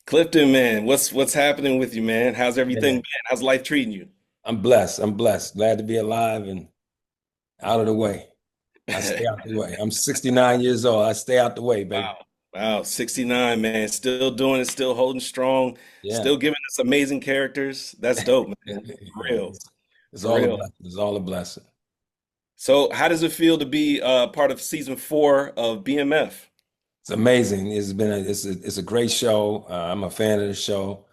Clifton, man, what's happening with you, man? How's everything Yeah, been? How's life treating you? I'm blessed. I'm blessed. Glad to be alive and out of the way. I stay out the way. I'm 69 years old. I stay out the way, baby. Wow. Wow, 69, man. Still doing it, still holding strong, Yeah. still giving us amazing characters. That's dope, man. For Yeah. real. It's For all a real. blessing. It's all a blessing. So, how does it feel to be part of season 4 of BMF? It's amazing. It's a great show. I'm a fan of the show.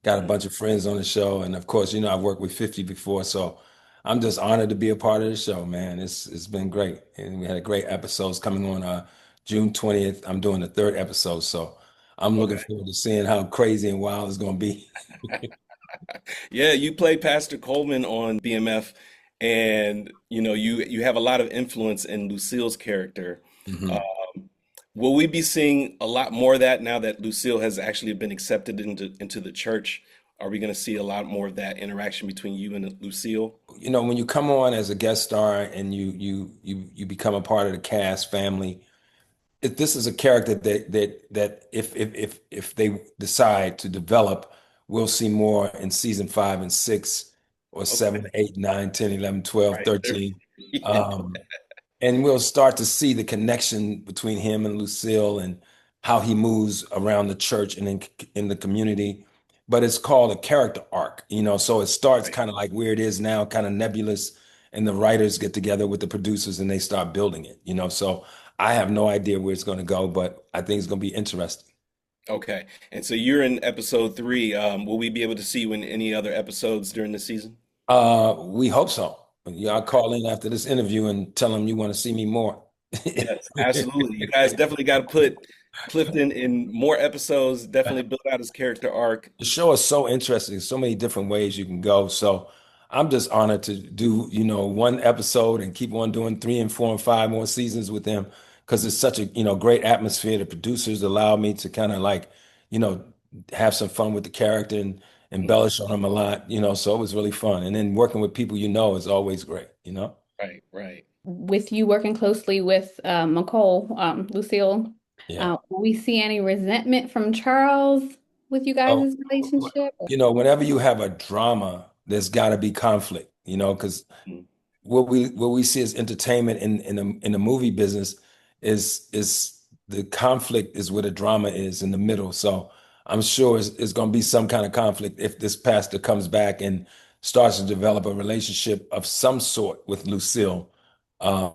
Got a bunch of friends on the show, and of course, I've worked with 50 before, so I'm just honored to be a part of the show, man. It's been great, and we had a great episodes coming on June 20th. I'm doing the third episode, so I'm looking Okay. forward to seeing how crazy and wild it's going to be. Yeah, you play Pastor Coleman on BMF, and you have a lot of influence in Lucille's character. hmm Will we be seeing a lot more of that now that Lucille has actually been accepted into the church? Are we going to see a lot more of that interaction between you and Lucille? When you come on as a guest star and you become a part of the cast family, this is a character that if they decide to develop, we'll see more in season 5 and 6 or Okay, 7, 8, 9, 10, 11, 12, right. 13. Um, and we'll start to see the connection between him and Lucille and how he moves around the church and in the community. But it's called a character arc, so it starts Right. kind of like where it is now, kind of nebulous, and the writers get together with the producers and they start building it. So I have no idea where it's going to go, but I think it's going to be interesting. Okay. And so you're in episode 3. Will we be able to see you in any other episodes during the season? We hope so. Y'all call in after this interview and tell them you want to see me more. Yes, absolutely. You guys definitely got to put Clifton in more episodes, definitely build out his character arc. The show is so interesting, so many different ways you can go. So I'm just honored to do, one episode and keep on doing 3 and 4 and 5 more seasons with them because it's such a, great atmosphere. The producers allow me to kind of like, you know, have some fun with the character and Mhm. embellish on them a lot. So it was really fun. And then working with people is always great. Right, right. With you working closely with Lucille, Yeah. will we see any resentment from Charles with you Oh, guys' relationship? whenever you have a drama, there's got to be conflict, because Mm. what we see as entertainment in the movie business is the conflict is where the drama is in the middle. So I'm sure it's going to be some kind of conflict if this pastor comes back and starts to develop a relationship of some sort with Lucille.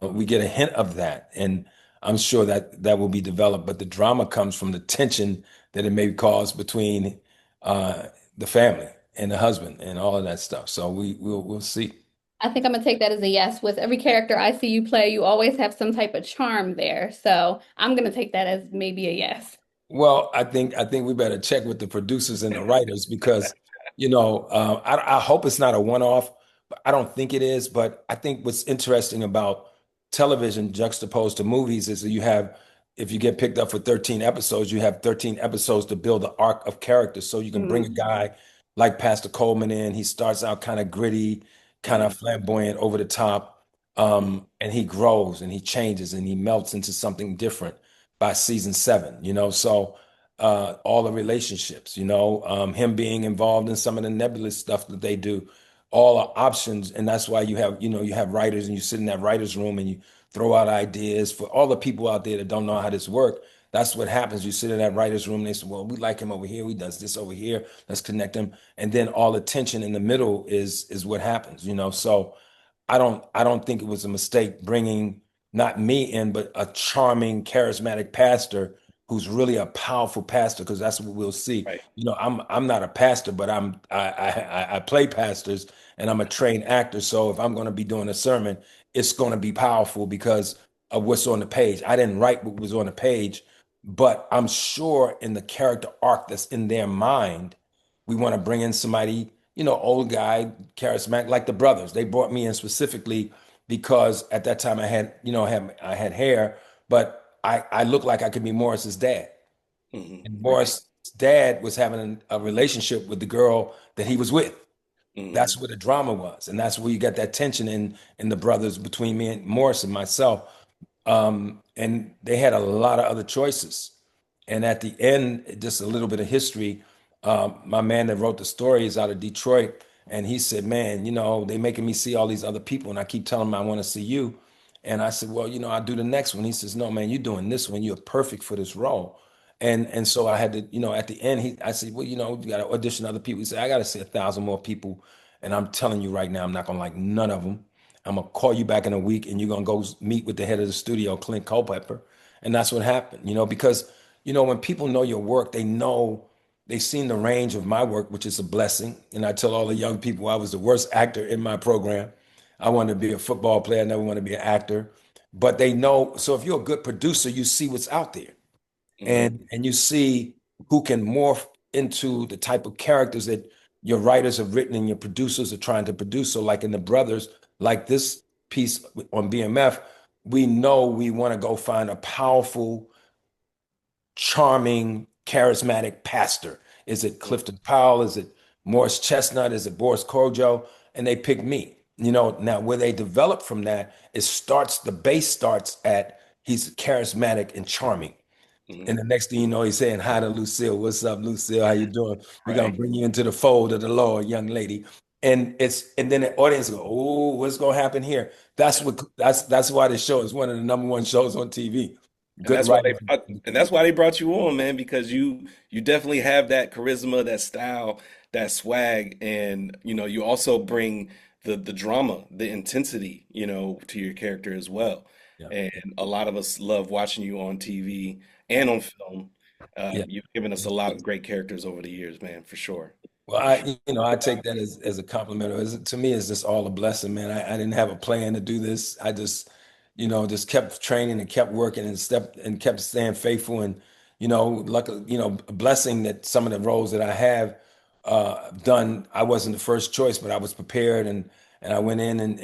We get a hint of that, and I'm sure that will be developed. But the drama comes from the tension that it may cause between uh, the family and the husband and all of that stuff. So we'll see. I think I'm gonna take that as a yes. With every character I see you play, you always have some type of charm there. So I'm gonna take that as maybe a yes. Well, I think we better check with the producers and the writers because I hope it's not a one-off, but I don't think it is. But I think what's interesting about television juxtaposed to movies is that if you get picked up for 13 episodes, you have 13 episodes to build the arc of characters. So you can bring a Mhm. guy like Pastor Coleman in. He starts out kind of gritty, kind of Mhm. flamboyant, over the top, and he grows and he changes and he melts into something different by season 7. So all the relationships, him being involved in some of the nebulous stuff that they do, all are options, and that's why you have writers and you sit in that writers room and you throw out ideas for all the people out there that don't know how this work. That's what happens. You sit in that writers room and they say, well, we like him over here. He does this over here. Let's connect him. And then all the tension in the middle is what happens. So I don't think it was a mistake bringing not me in, but a charming, charismatic pastor who's really a powerful pastor, because that's what we'll see. Right. I'm not a pastor, but I play pastors and I'm a trained actor. So if I'm going to be doing a sermon, it's going to be powerful because of what's on the page. I didn't write what was on the page, but I'm sure in the character arc that's in their mind, we want to bring in somebody, old guy, charismatic, like the brothers. They brought me in specifically because at that time I had hair, but I looked like I could be Morris's dad. Mhm. And Right. Morris' dad was having a relationship with the girl that he was with. Mhm. That's where the drama was, and that's where you got that tension in the brothers between me and Morris and myself. And they had a lot of other choices. And at the end, just a little bit of history. My man that wrote the story is out of Detroit, and he said, "Man, they making me see all these other people, and I keep telling them I want to see you." And I said, "Well, I'll do the next one." He says, "No, man, you're doing this one. You're perfect for this role." And so I had to, at the end, I said, "Well, you got to audition other people." He said, "I got to see 1,000 more people, and I'm telling you right now, I'm not gonna like none of them. I'm gonna call you back in a week, and you're gonna go meet with the head of the studio, Clint Culpepper." And that's what happened, because when people know your work, they know. They've seen the range of my work, which is a blessing. And I tell all the young people I was the worst actor in my program. I wanted to be a football player, I never wanted to be an actor. But they know, so if you're a good producer, you see what's out there. Hmm. And you see who can morph into the type of characters that your writers have written and your producers are trying to produce. So like in The Brothers, like this piece on BMF, we know we want to go find a powerful, charming, charismatic pastor. Is it Clifton Powell? Is it Morris Chestnut? Is it Boris Kojo? And they pick me. Now where they develop from that, the base starts at he's charismatic and charming. And Hmm. the next thing you know, he's saying hi to Lucille. What's up, Lucille? How you doing? We're gonna Right. bring you into the fold of the Lord, young lady. And then the audience go, oh, what's gonna happen here? That's why the show is one of the number one shows on TV. And Good that's why writing. they brought you on, man, because you definitely have that charisma, that style, that swag, and you also bring the drama, the intensity, to your character as well. Yeah. And a lot of us love watching you on TV and on film. Yeah. You've given us a lot of great characters over the years, man, for sure. Well, For sure. I take that as a compliment. To me, it's just all a blessing, man. I didn't have a plan to do this. I just kept training and kept working and kept staying faithful. And, luckily, a blessing that some of the roles that I have done, I wasn't the first choice, but I was prepared and I went in and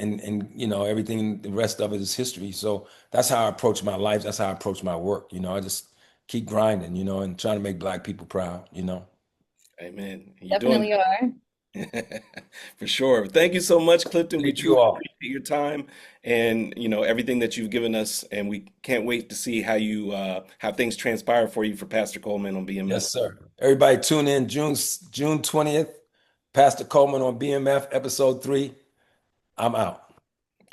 everything, the rest of it is history. So that's how I approach my life. That's how I approach my work. I just keep grinding, and trying to make Black people proud. Amen. You're doing Definitely are. for sure. Thank you so much, Clifton. We Thank you truly all. appreciate your time and everything that you've given us, and we can't wait to see how things transpire for you for Pastor Coleman on BMF. Yes, sir. Everybody tune in June 20th. Pastor Coleman on BMF episode 3. I'm out.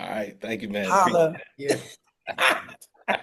All right, thank you, man. Appreciate Holla. it. Yeah.